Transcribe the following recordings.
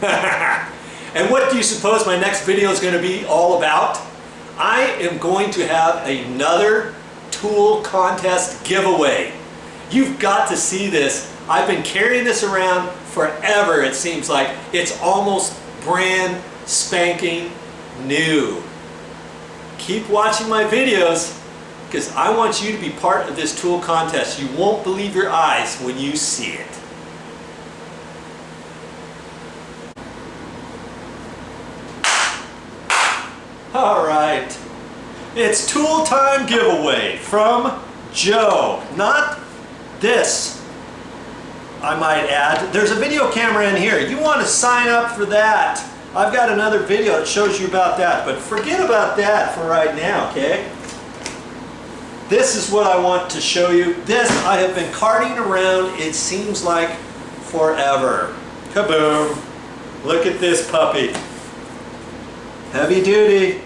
And what do you suppose my next video is going to be all about? I am going to have another tool contest giveaway. You've got to see this. I've been carrying this around forever, it seems like. It's almost brand spanking new. Keep watching my videos because I want you to be part of this tool contest. You won't believe your eyes when you see it. All right, it's tool time giveaway from Joe. Not this, I might add. There's a video camera in here. You want to sign up for that. I've got another video that shows you about that, but forget about that for right now, okay? This is what I want to show you. This I have been carting around, it seems like forever. Kaboom. Look at this puppy. Heavy duty.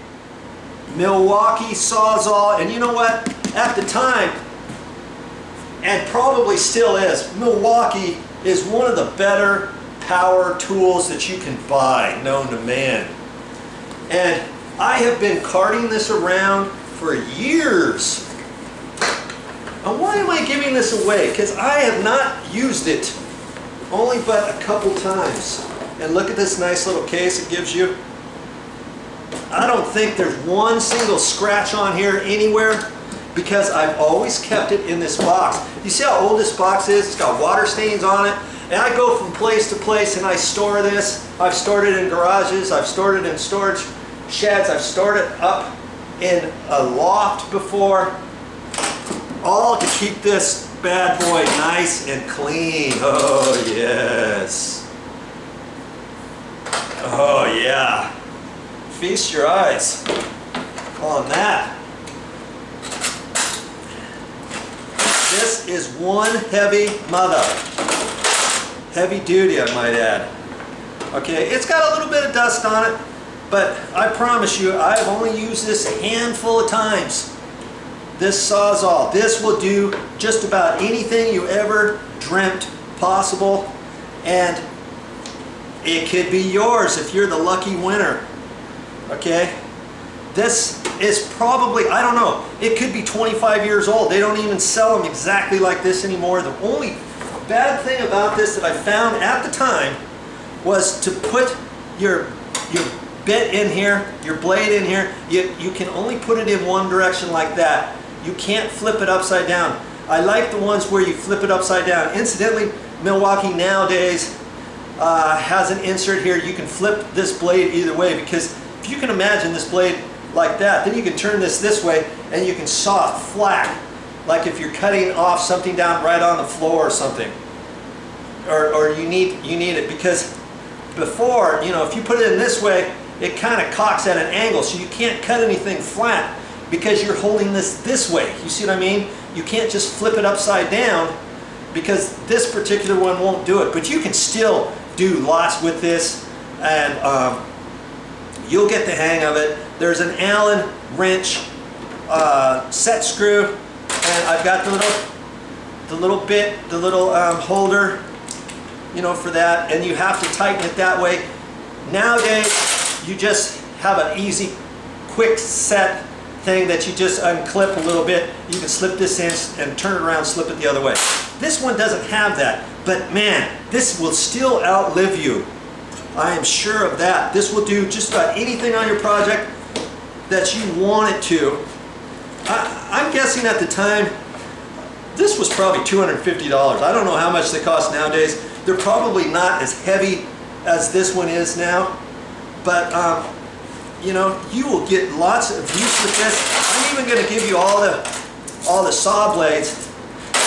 Milwaukee Sawzall, and you know what? At the time, and probably still is, Milwaukee is one of the better power tools that you can buy, known to man. And I have been carting this around for years. And why am I giving this away? Because I have not used it only but a couple times. And look at this nice little case it gives you. I don't think there's one single scratch on here anywhere because I've always kept it in this box. You see how old this box is? It's got water stains on it. And I go from place to place and I store this. I've stored it in garages. I've stored it in storage sheds. I've stored it up in a loft before. All to keep this bad boy nice and clean. Oh, yes. Oh, yeah. Feast your eyes on that. This is one heavy mother. Heavy duty, I might add. Okay, it's got a little bit of dust on it, but I promise you, I've only used this a handful of times. This Sawzall, this will do just about anything you ever dreamt possible, and it could be yours if you're the lucky winner. Okay, this is probably, I don't know, it could be 25 years old. They don't even sell them exactly like this anymore. The only bad thing about this that I found at the time was to put your bit in here, your blade in here. You can only put it in one direction like that. You can't flip it upside down. I like the ones where you flip it upside down. Incidentally, Milwaukee nowadays has an insert here. You can flip this blade either way, because if you can imagine this blade like that, then you can turn this way and you can saw flat, like if you're cutting off something down right on the floor or something. Or you need it, because before, you know, if you put it in this way, it kind of cocks at an angle, so you can't cut anything flat because you're holding this way. You see what I mean? You can't just flip it upside down because this particular one won't do it. But you can still do lots with this, and you'll get the hang of it. There's an Allen wrench set screw, and I've got the little bit, the little holder, you know, for that, and you have to tighten it that way. Nowadays, you just have an easy, quick set thing that you just unclip a little bit. You can slip this in and turn it around, slip it the other way. This one doesn't have that, but man, this will still outlive you. I am sure of that. This will do just about anything on your project that you want it to. I'm guessing at the time, this was probably $250. I don't know how much they cost nowadays. They're probably not as heavy as this one is now, but you know, you will get lots of use with this. I'm even going to give you all the saw blades.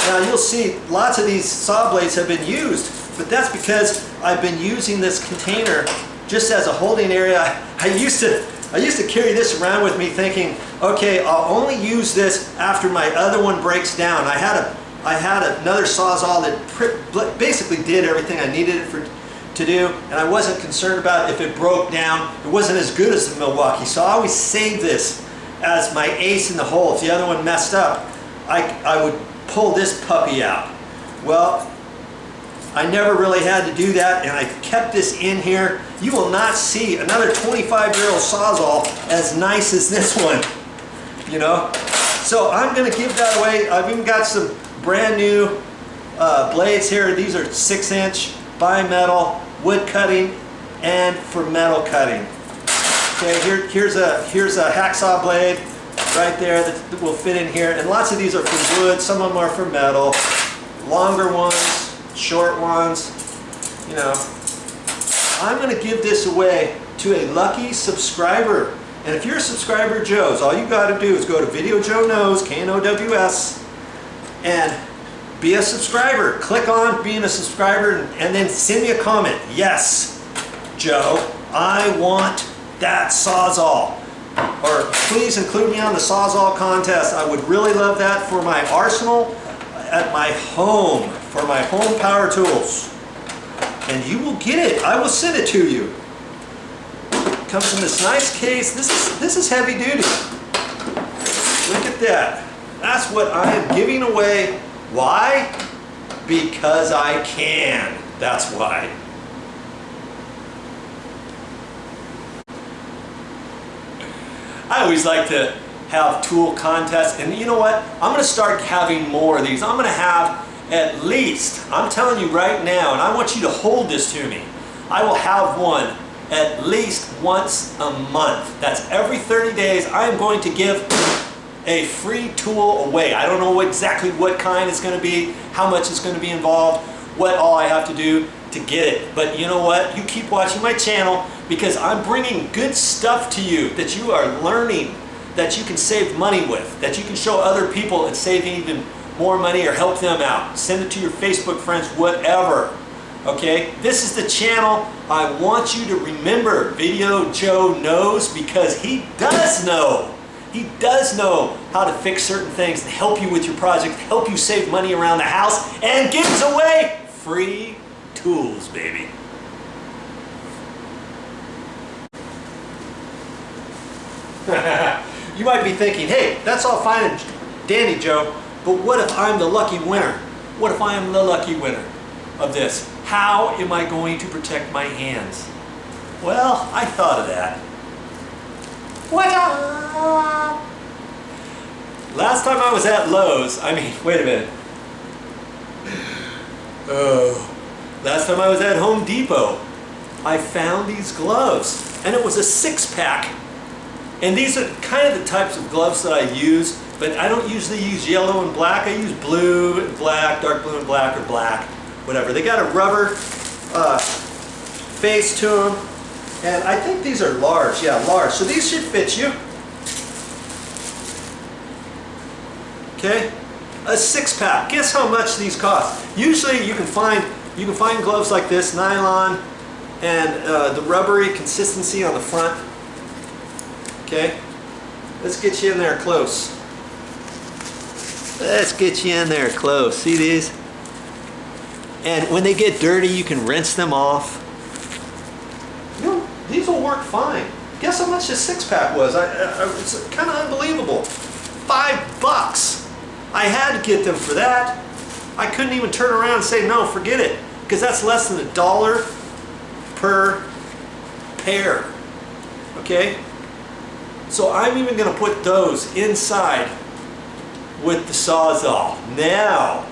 Now you'll see lots of these saw blades have been used, but that's because I've been using this container just as a holding area. I used to carry this around with me thinking, okay, I'll only use this after my other one breaks down. I had another Sawzall that basically did everything I needed it to do, and I wasn't concerned about if it broke down. It wasn't as good as the Milwaukee, so I always saved this as my ace in the hole. If the other one messed up, I would pull this puppy out. Well, I never really had to do that, and I kept this in here. You will not see another 25-year-old Sawzall as nice as this one, you know? So I'm gonna give that away. I've even got some brand new blades here. These are 6-inch bimetal, wood cutting, and for metal cutting. Okay, here's a hacksaw blade right there that will fit in here, and lots of these are for wood, some of them are for metal, longer ones, short ones, you know. I'm going to give this away to a lucky subscriber, and if you're a subscriber of Joe's, all you got to do is go to Video Joe Knows, K-N-O-W-S, and be a subscriber. Click on being a subscriber, and then send me a comment. Yes, Joe, I want that Sawzall. Or please include me on the Sawzall contest. I would really love that for my arsenal at my home, for my home power tools. And you will get it. I will send it to you. It comes in this nice case. This is heavy duty. Look at that. That's what I am giving away. Why? Because I can. That's why. I always like to have tool contests, and you know what? I'm going to start having more of these. I'm going to have at least, I'm telling you right now, and I want you to hold this to me, I will have one at least once a month. That's every 30 days. I am going to give a free tool away. I don't know exactly what kind it's going to be, how much is going to be involved, what all I have to do to get it. But you know what? You keep watching my channel, because I'm bringing good stuff to you that you are learning, that you can save money with, that you can show other people and save even more money or help them out. Send it to your Facebook friends, whatever. Okay? This is the channel I want you to remember. Video Joe Knows, because he does know. He does know how to fix certain things and help you with your project, help you save money around the house, and gives away free tools, baby. You might be thinking, hey, that's all fine and dandy, Joe, but what if I'm the lucky winner? What if I am the lucky winner of this? How am I going to protect my hands? Well, I thought of that. What up? Last time I was at Lowe's, wait a minute. Last time I was at Home Depot, I found these gloves, and it was a 6-pack. And these are kind of the types of gloves that I use, but I don't usually use yellow and black. I use blue and black, dark blue and black, or black, whatever. They got a rubber face to them, and I think these are large. Yeah, large. So these should fit you. Okay, a 6-pack. Guess how much these cost? Usually you can find gloves like this, nylon, and the rubbery consistency on the front. Okay, let's get you in there close. Let's get you in there close. See these? And when they get dirty, you can rinse them off. You know, these will work fine. Guess how much this 6-pack was? It's kind of unbelievable. $5. I had to get them for that. I couldn't even turn around and say, no, forget it. Because that's less than $1 per pair. Okay? So I'm even going to put those inside with the Sawzall. Now,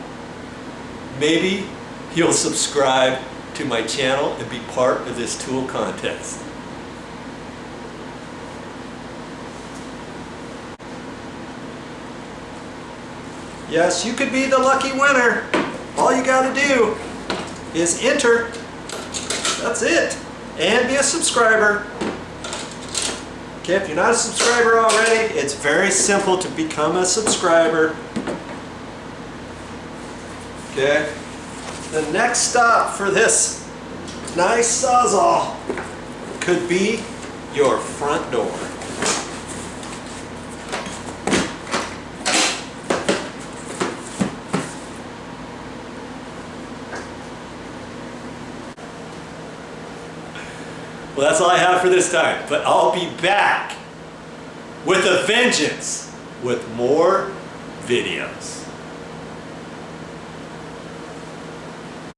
maybe you'll subscribe to my channel and be part of this tool contest. Yes, you could be the lucky winner. All you got to do is enter. That's it. And be a subscriber. Okay, if you're not a subscriber already, it's very simple to become a subscriber. Okay, the next stop for this nice Sawzall could be your front door. Well, that's all I have for this time, but I'll be back with a vengeance with more videos.